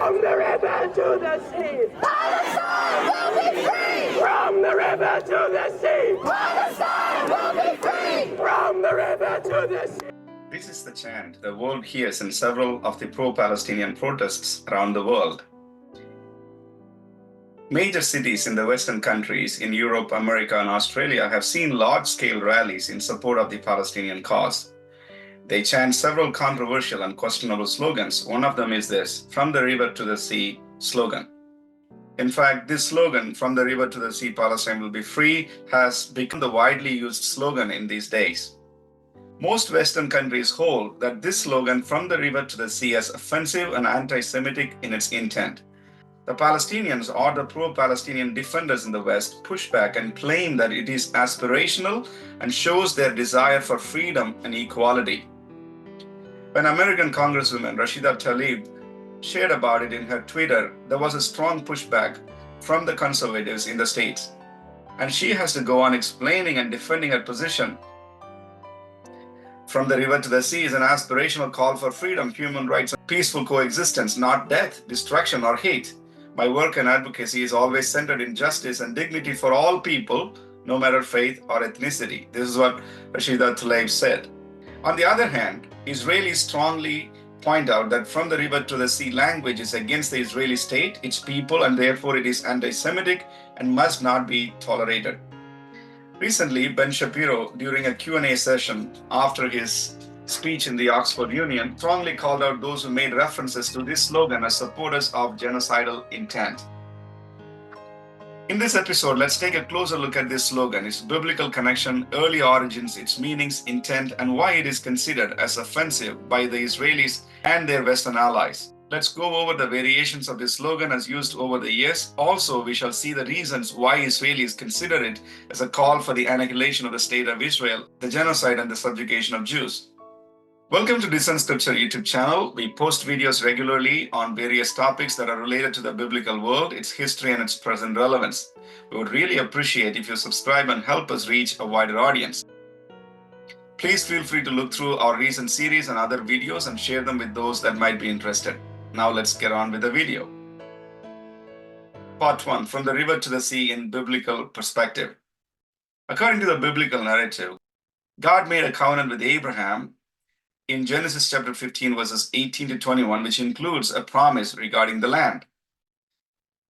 From the river to the sea, Palestine will be free! From the river to the sea, Palestine will be free! From the river to the sea. This is the chant the world hears in several of the pro-Palestinian protests around the world. Major cities in the Western countries in Europe, America, and Australia have seen large-scale rallies in support of the Palestinian cause. They chant several controversial and questionable slogans. One of them is this, "From the river to the sea, slogan." In fact, this slogan, "From the river to the sea, Palestine will be free," has become the widely used slogan in these days. Most Western countries hold that this slogan, "From the river to the sea," is offensive and anti-Semitic in its intent. The Palestinians or the pro-Palestinian defenders in the West push back and claim that it is aspirational and shows their desire for freedom and equality. When American Congresswoman Rashida Tlaib shared about it in her Twitter, there was a strong pushback from the conservatives in the states. And she has to go on explaining and defending her position. From the river to the sea is an aspirational call for freedom, human rights, and peaceful coexistence, not death, destruction, or hate. My work and advocacy is always centered in justice and dignity for all people, no matter faith or ethnicity. This is what Rashida Tlaib said. On the other hand, Israelis strongly point out that "from the river to the sea" language is against the Israeli state, its people, and therefore it is anti-Semitic and must not be tolerated. Recently, Ben Shapiro, during a Q&A session after his speech in the Oxford Union, strongly called out those who made references to this slogan as supporters of genocidal intent. In this episode, let's take a closer look at this slogan, its biblical connection, early origins, its meanings, intent, and why it is considered as offensive by the Israelis and their Western allies. Let's go over the variations of this slogan as used over the years. Also, we shall see the reasons why Israelis consider it as a call for the annihilation of the state of Israel, the genocide, and the subjugation of Jews. Welcome to Discern Scripture YouTube channel. We post videos regularly on various topics that are related to the biblical world, its history, and its present relevance. We would really appreciate if you subscribe and help us reach a wider audience. Please feel free to look through our recent series and other videos and share them with those that might be interested. Now let's get on with the video. Part 1. From the river to the sea in biblical perspective. According to the biblical narrative, God made a covenant with Abraham in Genesis chapter 15, verses 18 to 21, which includes a promise regarding the land.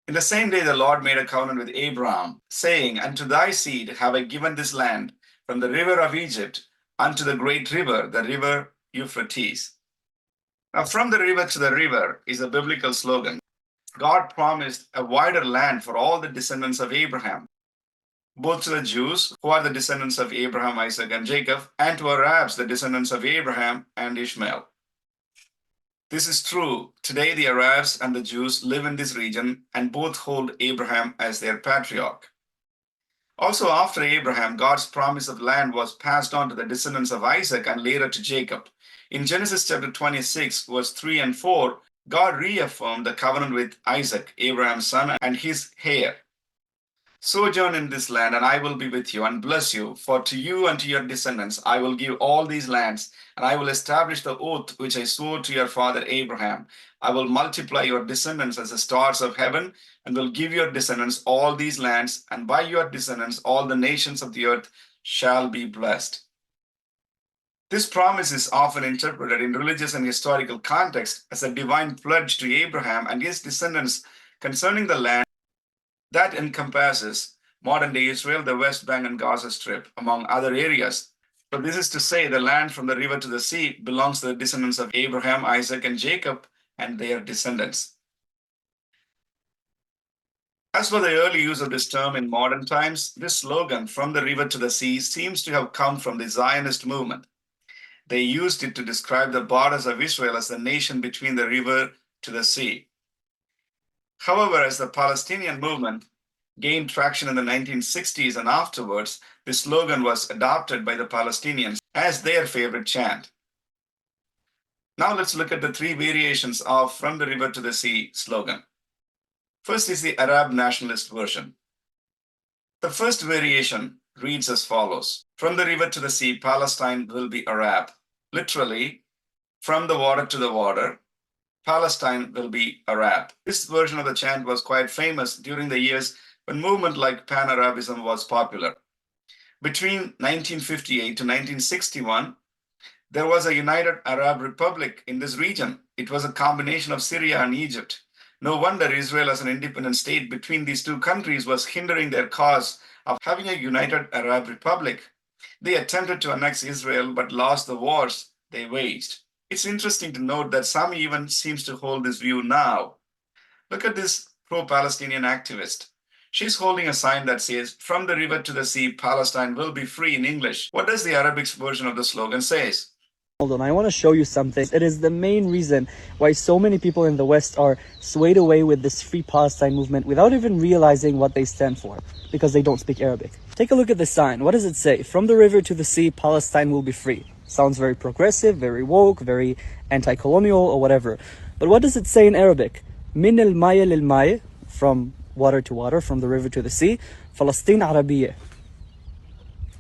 In the same day, the Lord made a covenant with Abraham, saying, "Unto thy seed have I given this land, from the river of Egypt unto the great river, the river Euphrates." Now, "from the river to the river" is a biblical slogan. God promised a wider land for all the descendants of Abraham, both to the Jews, who are the descendants of Abraham, Isaac, and Jacob, and to Arabs, the descendants of Abraham and Ishmael. This is true. Today, the Arabs and the Jews live in this region, and both hold Abraham as their patriarch. Also, after Abraham, God's promise of land was passed on to the descendants of Isaac and later to Jacob. In Genesis chapter 26, verse 3 and 4, God reaffirmed the covenant with Isaac, Abraham's son, and his heir. "Sojourn in this land, and I will be with you and bless you. For to you and to your descendants I will give all these lands, and I will establish the oath which I swore to your father Abraham. I will multiply your descendants as the stars of heaven, and will give your descendants all these lands, and by your descendants all the nations of the earth shall be blessed." This promise is often interpreted in religious and historical context as a divine pledge to Abraham and his descendants concerning the land that encompasses modern-day Israel, the West Bank, and Gaza Strip, among other areas. So this is to say the land from the river to the sea belongs to the descendants of Abraham, Isaac, and Jacob, and their descendants. As for the early use of this term in modern times, this slogan, "from the river to the sea," seems to have come from the Zionist movement. They used it to describe the borders of Israel as the nation between the river to the sea. However, as the Palestinian movement gained traction in the 1960s and afterwards, this slogan was adopted by the Palestinians as their favorite chant. Now let's look at the three variations of "from the river to the sea" slogan. First is the Arab nationalist version. The first variation reads as follows: "From the river to the sea, Palestine will be Arab." Literally, from the water to the water, Palestine will be Arab. This version of the chant was quite famous during the years when movement like Pan-Arabism was popular. Between 1958 to 1961, there was a united Arab Republic in this region. It was a combination of Syria and Egypt. No wonder Israel as an independent state between these two countries was hindering their cause of having a united Arab Republic. They attempted to annex Israel but lost the wars they waged. It's interesting to note that some even seems to hold this view now. Look at this pro-Palestinian activist. She's holding a sign that says, "From the river to the sea, Palestine will be free" in English. What does the Arabic version of the slogan say? Hold on, I want to show you something. It is the main reason why so many people in the West are swayed away with this Free Palestine movement without even realizing what they stand for, because they don't speak Arabic. Take a look at the sign. What does it say? "From the river to the sea, Palestine will be free." Sounds very progressive, very woke, very anti-colonial or whatever. But what does it say in Arabic? "Min al-maya lil-maya," from water to water, from the river to the sea. "Palestine Arabiya."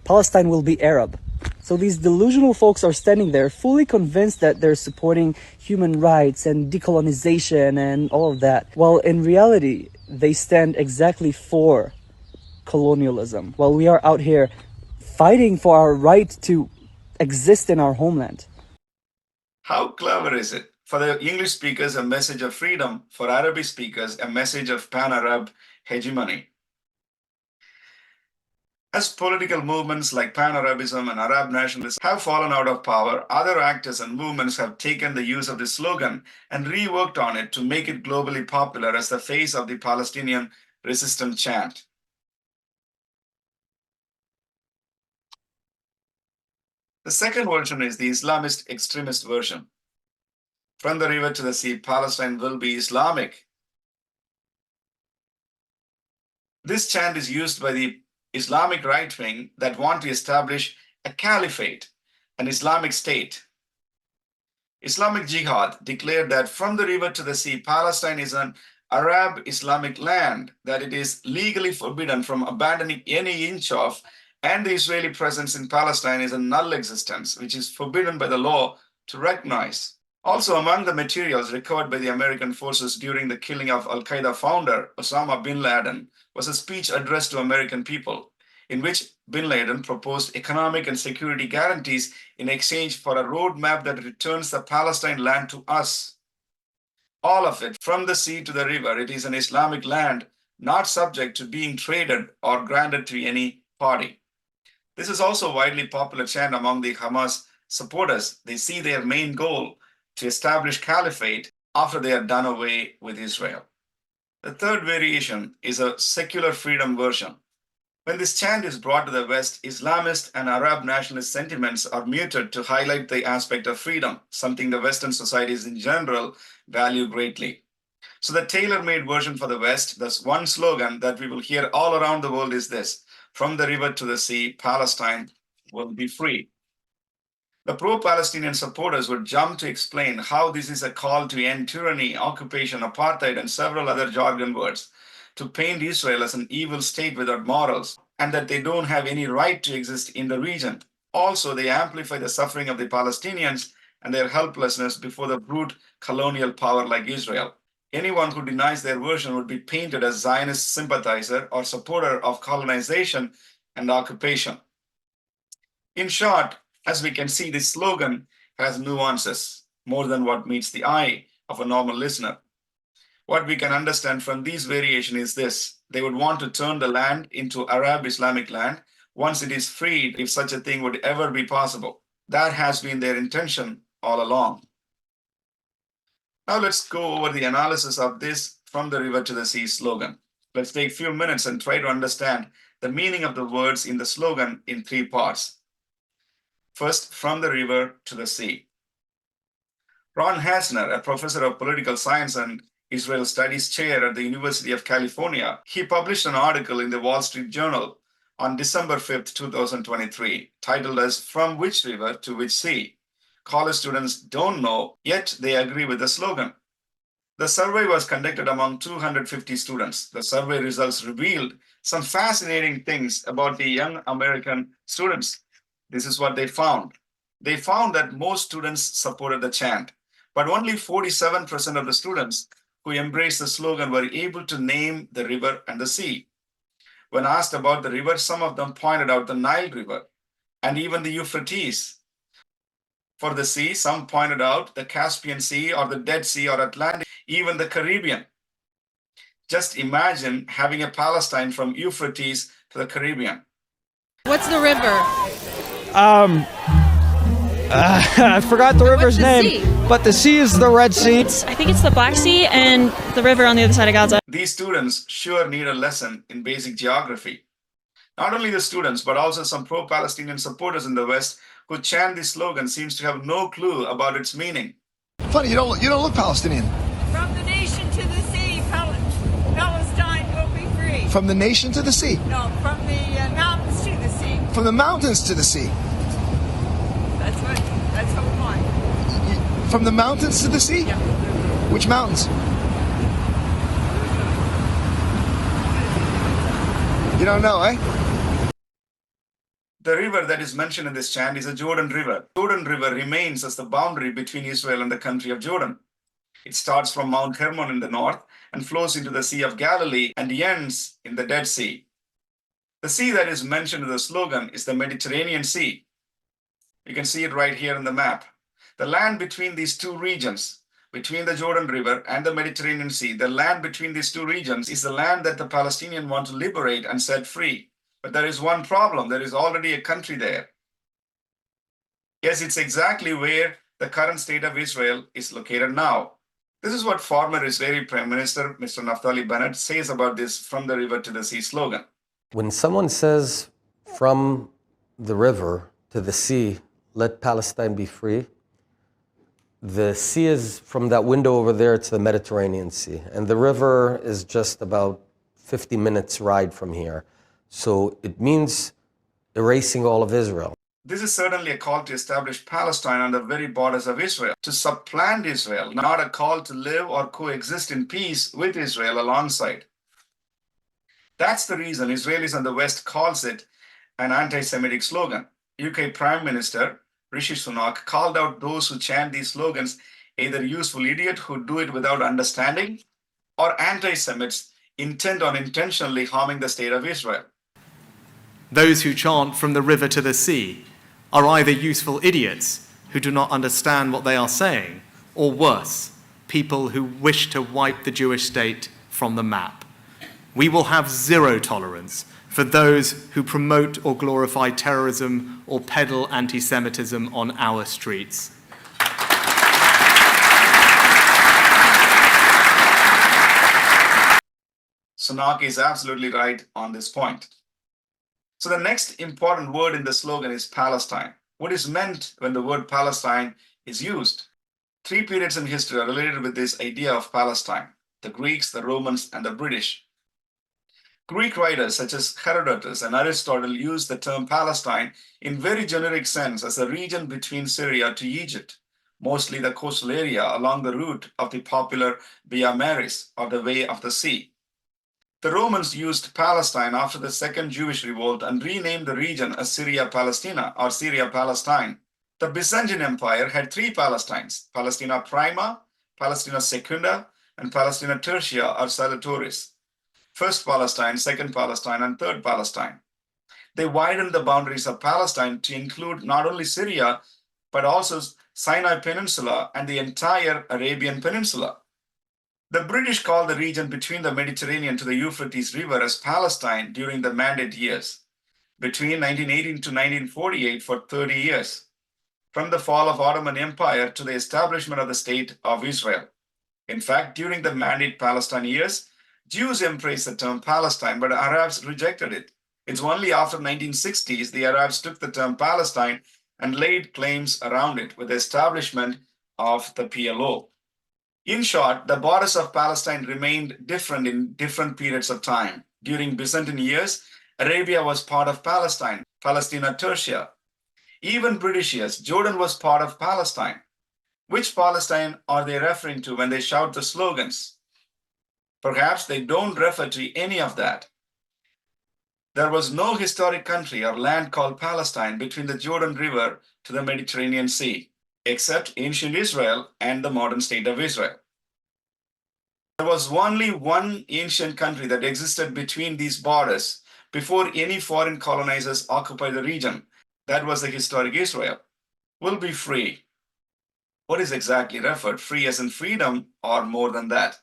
Palestine will be Arab. So these delusional folks are standing there fully convinced that they're supporting human rights and decolonization and all of that, while in reality, they stand exactly for colonialism, while we are out here fighting for our right to exist in our homeland. How clever is it? For the English speakers, a message of freedom. For Arabic speakers, a message of pan-Arab hegemony. As political movements like Pan-Arabism and Arab nationalists have fallen out of power, other actors and movements have taken the use of this slogan and reworked on it to make it globally popular as the face of the Palestinian resistance chant. The second version is the Islamist extremist version. "From the river to the sea, Palestine will be Islamic." This chant is used by the Islamic right wing that want to establish a caliphate, an Islamic state. Islamic Jihad declared that from the river to the sea, Palestine is an Arab Islamic land, that it is legally forbidden from abandoning any inch of, and the Israeli presence in Palestine is a null existence, which is forbidden by the law to recognize. Also, among the materials recovered by the American forces during the killing of Al Qaeda founder Osama bin Laden was a speech addressed to American people, in which bin Laden proposed economic and security guarantees in exchange for a roadmap that returns the Palestine land to us. All of it, from the sea to the river, it is an Islamic land, not subject to being traded or granted to any party. This is also widely popular chant among the Hamas supporters. They see their main goal to establish caliphate after they are done away with Israel. The third variation is a secular freedom version. When this chant is brought to the West, Islamist and Arab nationalist sentiments are muted to highlight the aspect of freedom, something the Western societies in general value greatly. So the tailor-made version for the West, thus one slogan that we will hear all around the world is this: "From the river to the sea, Palestine will be free." The pro-Palestinian supporters would jump to explain how this is a call to end tyranny, occupation, apartheid, and several other jargon words, to paint Israel as an evil state without morals, and that they don't have any right to exist in the region. Also, they amplify the suffering of the Palestinians and their helplessness before the brute colonial power like Israel. Anyone who denies their version would be painted as Zionist sympathizer or supporter of colonization and occupation. In short, as we can see, this slogan has nuances more than what meets the eye of a normal listener. What we can understand from these variations is this: they would want to turn the land into Arab Islamic land once it is freed, if such a thing would ever be possible. That has been their intention all along. Now let's go over the analysis of this "from the river to the sea" slogan. Let's take a few minutes and try to understand the meaning of the words in the slogan in three parts. First, from the river to the sea. Ron Hasner, a professor of political science and Israel Studies chair at the University of California, he published an article in the Wall Street Journal on December 5th, 2023, titled as "From Which River to Which Sea?" College students don't know, yet they agree with the slogan. The survey was conducted among 250 students. The survey results revealed some fascinating things about the young American students. This is what they found. They found that most students supported the chant, But only 47% of the students who embraced the slogan were able to name the river and the sea. When asked about the river, some of them pointed out the Nile River and even the Euphrates. For the sea, some pointed out the Caspian Sea or the Dead Sea or Atlantic, even the Caribbean. Just imagine having a Palestine from Euphrates to the Caribbean. What's the river? I forgot the river's name, sea? but the sea is the Red Sea. I think it's the Black Sea and the river on the other side of Gaza. These students sure need a lesson in basic geography. Not only the students, but also some pro-Palestinian supporters in the West who chant this slogan seems to have no clue about its meaning. Funny, you don't look Palestinian. From the nation to the sea, Palestine will be free. From the nation to the sea. No, from the mountains to the sea. From the mountains to the sea. That's what we want. From the mountains to the sea? Yeah. Which mountains? You don't know, eh? The river that is mentioned in this chant is the Jordan River. Jordan River remains as the boundary between Israel and the country of Jordan. It starts from Mount Hermon in the north and flows into the Sea of Galilee and ends in the Dead Sea. The sea that is mentioned in the slogan is the Mediterranean Sea. You can see it right here in the map. The land between these two regions, between the Jordan River and the Mediterranean Sea, the land between these two regions is the land that the Palestinians want to liberate and set free. But there is one problem. There is already a country there. Yes, it's exactly where the current state of Israel is located now. This is what former Israeli Prime Minister, Mr. Naftali Bennett, says about this from the river to the sea slogan. When someone says from the river to the sea, let Palestine be free, the sea is from that window over there to the Mediterranean Sea. And the river is just about 50 minutes ride from here. So it means erasing all of Israel. This is certainly a call to establish Palestine on the very borders of Israel, to supplant Israel, not a call to live or coexist in peace with Israel alongside. That's the reason Israelis on the West calls it an anti-Semitic slogan. UK Prime Minister Rishi Sunak called out those who chant these slogans either useful idiot who do it without understanding or anti-Semites intent on intentionally harming the state of Israel. Those who chant from the river to the sea are either useful idiots who do not understand what they are saying, or worse, people who wish to wipe the Jewish state from the map. We will have zero tolerance for those who promote or glorify terrorism or peddle anti-Semitism on our streets. Sunak is absolutely right on this point. So the next important word in the slogan is Palestine. What is meant when the word Palestine is used? Three periods in history are related with this idea of Palestine: the Greeks, the Romans, and the British. Greek writers such as Herodotus and Aristotle used the term Palestine in very generic sense as a region between Syria to Egypt, mostly the coastal area along the route of the popular Via Maris, or the Way of the Sea. The Romans used Palestine after the Second Jewish Revolt and renamed the region as Syria Palestina, or Syria Palestine. The Byzantine Empire had three Palestines: Palestina Prima, Palestina Secunda, and Palestina Tertia, or Salatoris. First Palestine, Second Palestine, and Third Palestine. They widened the boundaries of Palestine to include not only Syria, but also Sinai Peninsula and the entire Arabian Peninsula. The British called the region between the Mediterranean to the Euphrates River as Palestine during the Mandate years, between 1918 to 1948 for 30 years, from the fall of Ottoman Empire to the establishment of the State of Israel. In fact, during the Mandate Palestine years, Jews embraced the term Palestine, but Arabs rejected it. It's only after 1960s the Arabs took the term Palestine and laid claims around it with the establishment of the PLO. In short, the borders of Palestine remained different in different periods of time. During Byzantine years, Arabia was part of Palestine, Palestina Tertia. Even British years, Jordan was part of Palestine. Which Palestine are they referring to when they shout the slogans? Perhaps they don't refer to any of that. There was no historic country or land called Palestine between the Jordan River to the Mediterranean Sea. except ancient Israel and the modern state of Israel. There was only one ancient country that existed between these borders before any foreign colonizers occupied the region. That was the historic Israel. Will be free. What is exactly referred? Free as in freedom or more than that?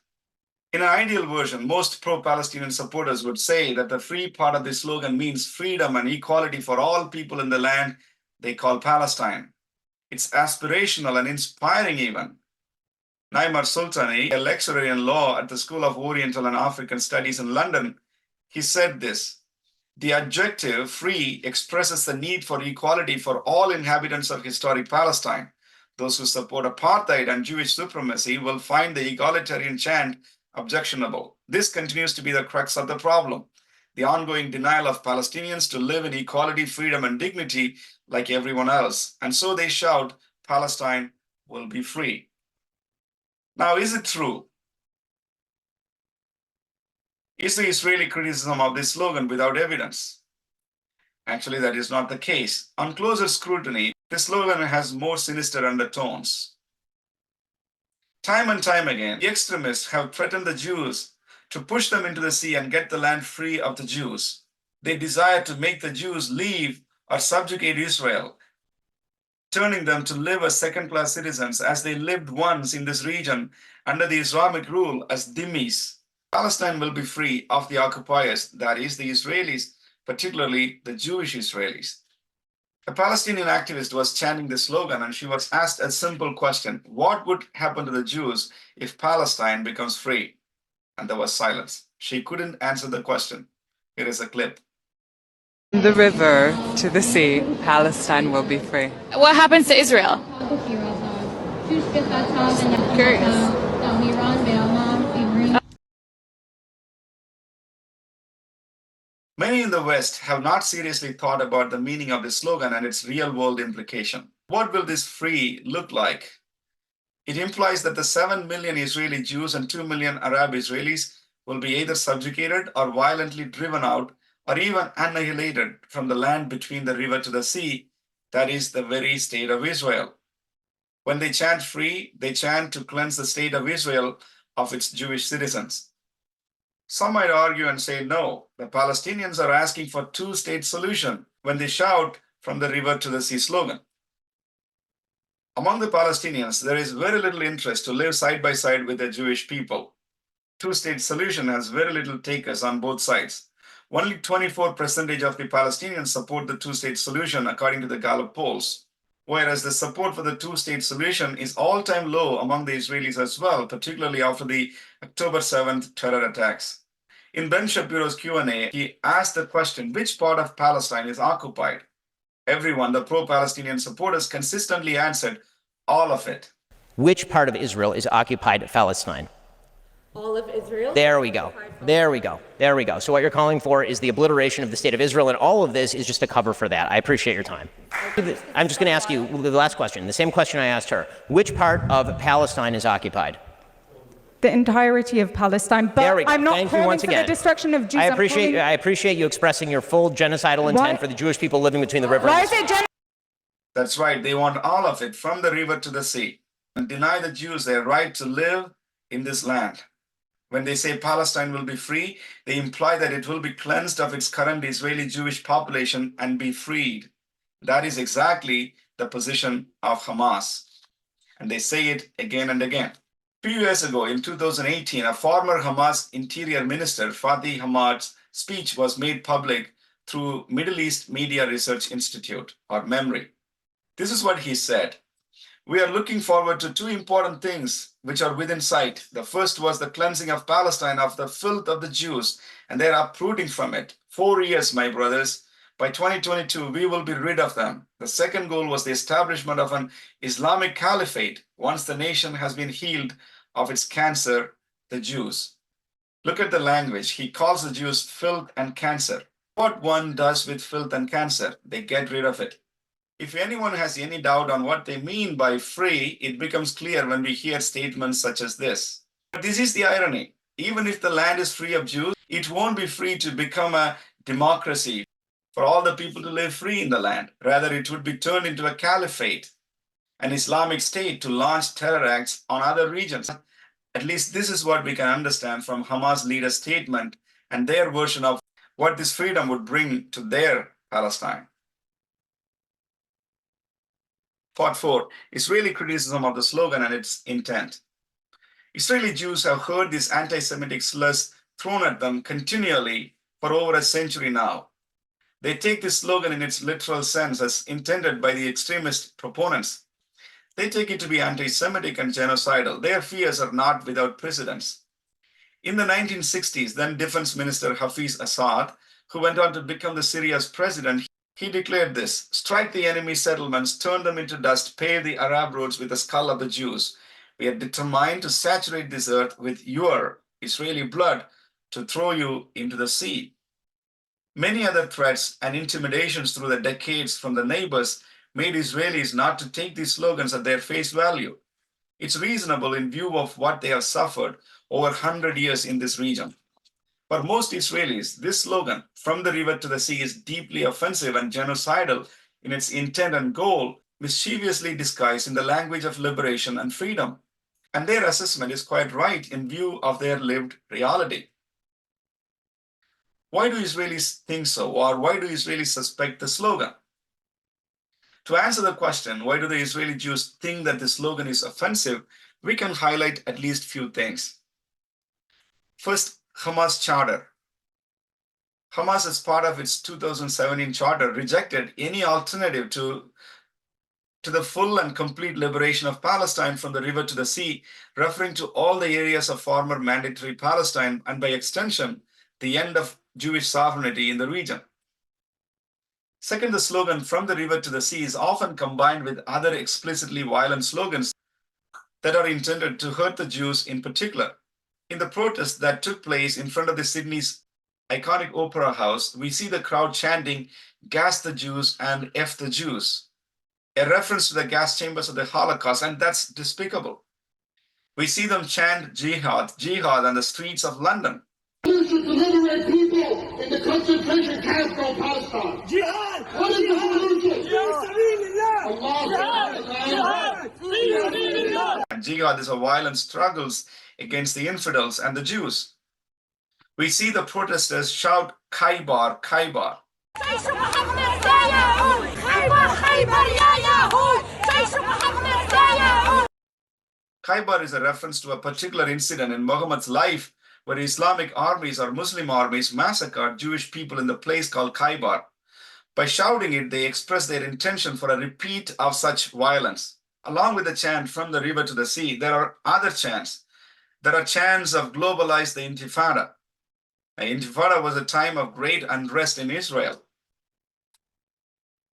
In an ideal version, most pro-Palestinian supporters would say that the free part of the slogan means freedom and equality for all people in the land they call Palestine. It's aspirational and inspiring even. Naimar Sultani, a lecturer in law at the School of Oriental and African Studies in London, he said this: the adjective free expresses the need for equality for all inhabitants of historic Palestine. Those who support apartheid and Jewish supremacy will find the egalitarian chant objectionable. This continues to be the crux of the problem: the ongoing denial of Palestinians to live in equality, freedom, and dignity like everyone else. And so they shout, Palestine will be free. Now, is it true? Is the Israeli criticism of this slogan without evidence? Actually, that is not the case. On closer scrutiny, the slogan has more sinister undertones. Time and time again, the extremists have threatened the Jews to push them into the sea and get the land free of the Jews. They desire to make the Jews leave or subjugate Israel, turning them to live as second-class citizens as they lived once in this region under the Islamic rule as dhimmis. Palestine will be free of the occupiers, that is, the Israelis, particularly the Jewish Israelis. A Palestinian activist was chanting the slogan, and she was asked a simple question: what would happen to the Jews if Palestine becomes free? And there was silence. She couldn't answer the question. Here is a clip. The river to the sea, Palestine will be free. What happens to Israel? Curious. Many in the West have not seriously thought about the meaning of this slogan and its real-world implication. What will this free look like? It implies that the 7 million Israeli Jews and 2 million Arab Israelis will be either subjugated or violently driven out or even annihilated from the land between the river to the sea, that is the very state of Israel. When they chant free, they chant to cleanse the state of Israel of its Jewish citizens. Some might argue and say, no, the Palestinians are asking for two-state solution when they shout from the river to the sea slogan. Among the Palestinians, there is very little interest to live side by side with the Jewish people. Two-state solution has very little takers on both sides. Only 24% of the Palestinians support the two-state solution, according to the Gallup polls, whereas the support for the two-state solution is all-time low among the Israelis as well, particularly after the October 7th terror attacks. In Ben Shapiro's Q&A, he asked the question, which part of Palestine is occupied? Everyone, the pro-Palestinian supporters, consistently answered, all of it. Which part of Israel is occupied Palestine? All of Israel. There we go. There we go. There we go. So what you're calling for is the obliteration of the state of Israel, and all of this is just a cover for that. I appreciate your time. I'm just going to ask you the last question, the same question I asked her. Which part of Palestine is occupied? The entirety of Palestine. But there we go. I'm not Thank calling you once for again. the destruction of Jews. I appreciate you expressing your full genocidal intent for the Jewish people living between the river and the sea. That's right. They want all of it, from the river to the sea, and deny the Jews their right to live in this land. When they say Palestine will be free, they imply that it will be cleansed of its current Israeli Jewish population and be freed. That is exactly the position of Hamas. And they say it again and again. A few years ago, in 2018, a former Hamas interior minister, Fatih Hamad's speech was made public through Middle East Media Research Institute, or MEMRI. This is what he said. We are looking forward to two important things which are within sight. The first was the cleansing of Palestine of the filth of the Jews and their uprooting from it. 4 years, my brothers. By 2022, we will be rid of them. The second goal was the establishment of an Islamic caliphate once the nation has been healed of its cancer, the Jews. Look at the language. He calls the Jews filth and cancer. What one does with filth and cancer, they get rid of it. If anyone has any doubt on what they mean by free, it becomes clear when we hear statements such as this. But this is the irony. Even if the land is free of Jews, it won't be free to become a democracy for all the people to live free in the land. Rather, it would be turned into a caliphate. an Islamic State to launch terror acts on other regions. At least this is what we can understand from Hamas leader's statement and their version of what this freedom would bring to their Palestine. Part 4, Israeli criticism of the slogan and its intent. Israeli Jews have heard these anti-Semitic slurs thrown at them continually for over a century now. They take this slogan in its literal sense as intended by the extremist proponents. They take it to be anti-Semitic and genocidal. Their fears are not without precedents. In the 1960s, then Defense Minister Hafiz Assad, who went on to become the Syria's president, he declared this: strike the enemy settlements, turn them into dust, pave the Arab roads with the skull of the Jews. We are determined to saturate this earth with your Israeli blood to throw you into the sea. Many other threats and intimidations through the decades from the neighbors made Israelis not to take these slogans at their face value. It's reasonable in view of what they have suffered over 100 years in this region. For most Israelis, this slogan, from the river to the sea, is deeply offensive and genocidal in its intent and goal, mischievously disguised in the language of liberation and freedom. And their assessment is quite right in view of their lived reality. Why do Israelis think so, or why do Israelis suspect the slogan? To answer the question, why do the Israeli Jews think that the slogan is offensive, we can highlight at least few things. First, Hamas charter. Hamas, as part of its 2017 charter, rejected any alternative to the full and complete liberation of Palestine from the river to the sea, referring to all the areas of former mandatory Palestine and by extension, the end of Jewish sovereignty in the region. Second, the slogan from the river to the sea is often combined with other explicitly violent slogans that are intended to hurt the Jews in particular. In the protest that took place in front of the Sydney's iconic Opera House, we see the crowd chanting, "Gas the Jews" and "F the Jews," a reference to the gas chambers of the Holocaust, and that's despicable. We see them chant jihad, jihad on the streets of London. To liberate people in the concentration camps called Palestine. Jihad! What is the solution? Jihad! And jihad is a violent struggle against the infidels and the Jews. We see the protesters shout, "Khaybar, Khaybar." Khaybar is a reference to a particular incident in Muhammad's life where Islamic armies or Muslim armies massacred Jewish people in the place called Khaybar. By shouting it, they express their intention for a repeat of such violence. Along with the chant from the river to the sea, there are other chants. There are chants of globalize the Intifada. The Intifada was a time of great unrest in Israel.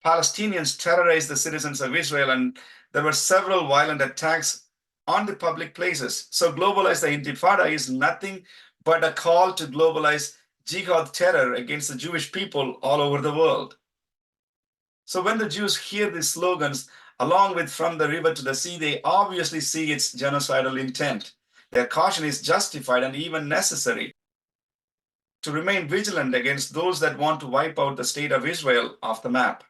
Palestinians terrorized the citizens of Israel, and there were several violent attacks on the public places. So globalize the Intifada is nothing but a call to globalize jihad terror against the Jewish people all over the world. So when the Jews hear these slogans, along with from the river to the sea, they obviously see its genocidal intent. Their caution is justified and even necessary to remain vigilant against those that want to wipe out the state of Israel off the map.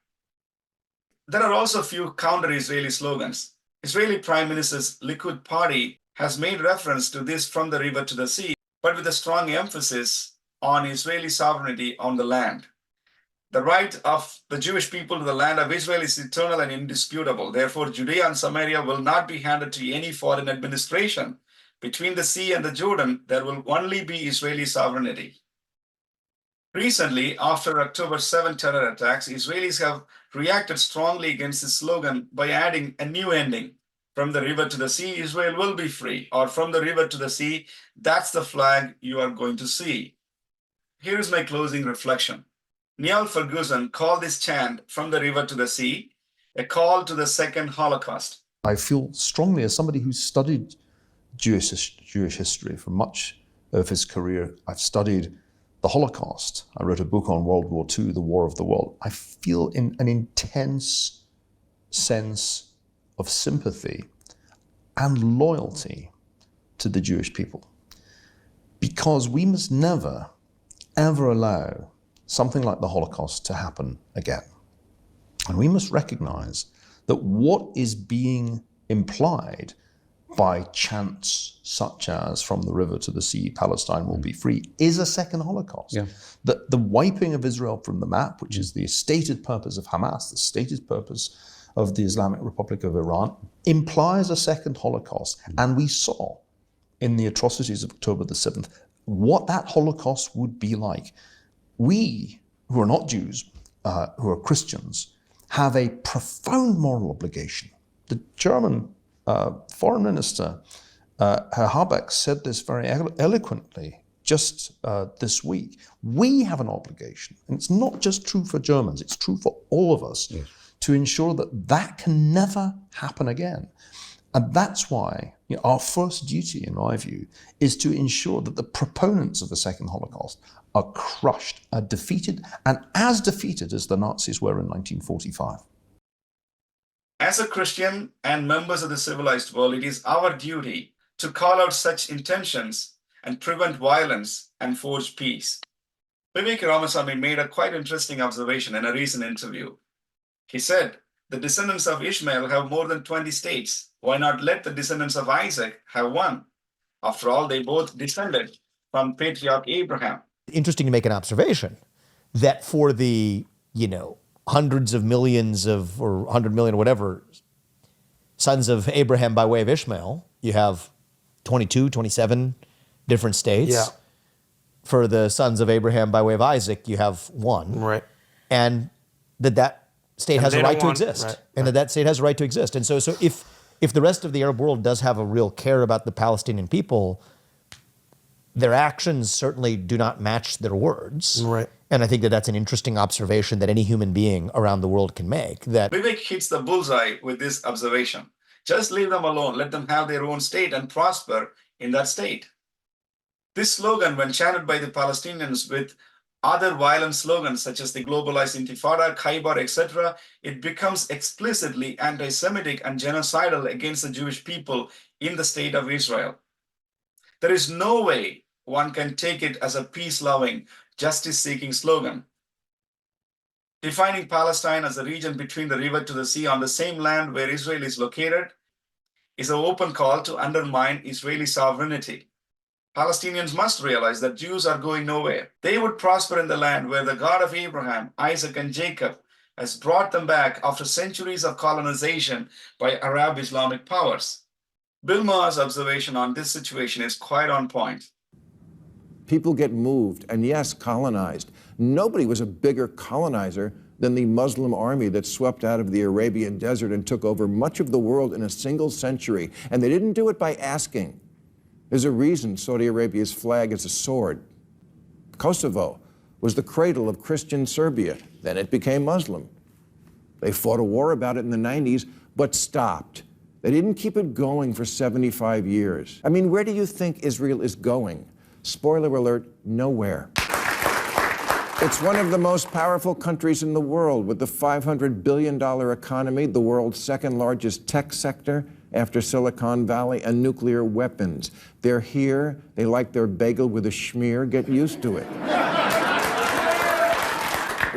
There are also a few counter-Israeli slogans. Israeli Prime Minister's Likud party has made reference to this from the river to the sea, but with a strong emphasis on Israeli sovereignty on the land. The right of the Jewish people to the land of Israel is eternal and indisputable. Therefore, Judea and Samaria will not be handed to any foreign administration. Between the sea and the Jordan, there will only be Israeli sovereignty. Recently, after October 7 terror attacks, Israelis have reacted strongly against this slogan by adding a new ending. From the river to the sea, Israel will be free. Or from the river to the sea, that's the flag you are going to see. Here is my closing reflection. Niall Ferguson called this chant, "From the river to the sea," a call to the second Holocaust. I feel strongly, as somebody who's studied Jewish history for much of his career, I've studied the Holocaust. I wrote a book on World War II, The War of the World. I feel an intense sense of sympathy and loyalty to the Jewish people, because we must never, ever allow something like the Holocaust to happen again. And we must recognize that what is being implied by chants such as "From the river to the sea, Palestine will be free" is a second Holocaust. Yeah. The wiping of Israel from the map, which is the stated purpose of Hamas, the stated purpose of the Islamic Republic of Iran, implies a second Holocaust. And we saw in the atrocities of October the 7th what that Holocaust would be like. We, who are not Jews, who are Christians, have a profound moral obligation. The German Foreign Minister, Herr Habeck, said this very eloquently just this week. We have an obligation, and it's not just true for Germans, it's true for all of us, yes, to ensure that that can never happen again. And that's why our first duty, in my view, is to ensure that the proponents of the second Holocaust are crushed, are defeated, and as defeated as the Nazis were in 1945. As a Christian and members of the civilized world, it is our duty to call out such intentions and prevent violence and forge peace. Vivek Ramaswamy made a quite interesting observation in a recent interview. He said, the descendants of Ishmael have more than 20 states. Why not let the descendants of Isaac have one? After all, they both descended from patriarch Abraham. Interesting to make an observation that for the, hundreds of millions of, or 100 million or whatever, sons of Abraham by way of Ishmael, you have 22, 27 different states. Yeah. For the sons of Abraham by way of Isaac, you have one. Right. And that state has a right to exist. Right. And that state has a right to exist. And so if the rest of the Arab world does have a real care about the Palestinian people, their actions certainly do not match their words. Right. And I think that that's an interesting observation that any human being around the world can make. That Vivek hits the bullseye with this observation. Just leave them alone. Let them have their own state and prosper in that state. This slogan, when chanted by the Palestinians with other violent slogans such as the globalized intifada, Khaybar, etc., it becomes explicitly anti-Semitic and genocidal against the Jewish people in the state of Israel. There is no way one can take it as a peace-loving, justice-seeking slogan. Defining Palestine as a region between the river to the sea on the same land where Israel is located is an open call to undermine Israeli sovereignty. Palestinians must realize that Jews are going nowhere. They would prosper in the land where the God of Abraham, Isaac, and Jacob has brought them back after centuries of colonization by Arab Islamic powers. Bill Maher's observation on this situation is quite on point. People get moved, and yes, colonized. Nobody was a bigger colonizer than the Muslim army that swept out of the Arabian desert and took over much of the world in a single century. And they didn't do it by asking. There's a reason Saudi Arabia's flag is a sword. Kosovo was the cradle of Christian Serbia. Then it became Muslim. They fought a war about it in the 90s, but stopped. They didn't keep it going for 75 years. I mean, where do you think Israel is going? Spoiler alert, nowhere. It's one of the most powerful countries in the world with the $500 billion economy, the world's second largest tech sector after Silicon Valley, and nuclear weapons. They're here, they like their bagel with a schmear, get used to it.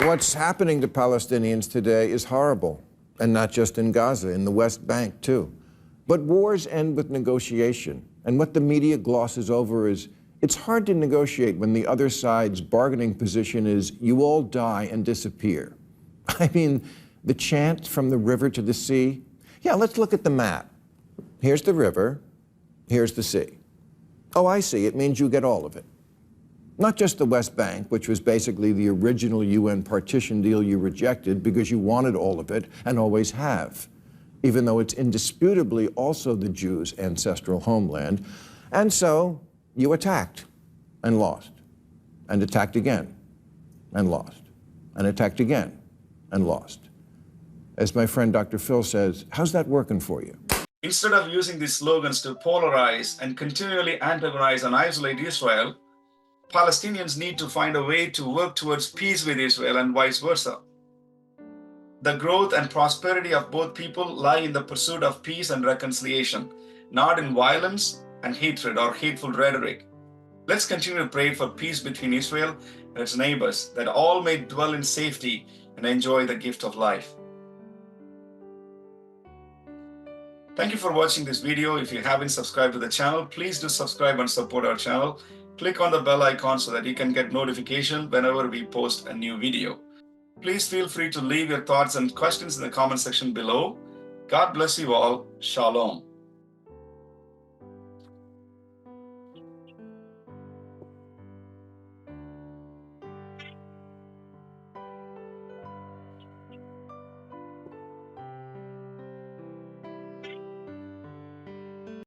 What's happening to Palestinians today is horrible, and not just in Gaza, in the West Bank too. But wars end with negotiation, and what the media glosses over is it's hard to negotiate when the other side's bargaining position is you all die and disappear. I mean, the chant from the river to the sea. Yeah, let's look at the map. Here's the river, here's the sea. Oh, I see, it means you get all of it. Not just the West Bank, which was basically the original UN partition deal you rejected because you wanted all of it and always have, even though it's indisputably also the Jews' ancestral homeland. And so you attacked and lost, and attacked again and lost, and attacked again and lost. As my friend Dr. Phil says, how's that working for you? Instead of using these slogans to polarize and continually antagonize and isolate Israel, Palestinians need to find a way to work towards peace with Israel and vice versa. The growth and prosperity of both people lie in the pursuit of peace and reconciliation, not in violence and hatred or hateful rhetoric. Let's continue to pray for peace between Israel and its neighbors, that all may dwell in safety and enjoy the gift of life. Thank you for watching this video. If you haven't subscribed to the channel, please do subscribe and support our channel. Click on the bell icon so that you can get notification whenever we post a new video. Please feel free to leave your thoughts and questions in the comment section below. God bless you all. Shalom.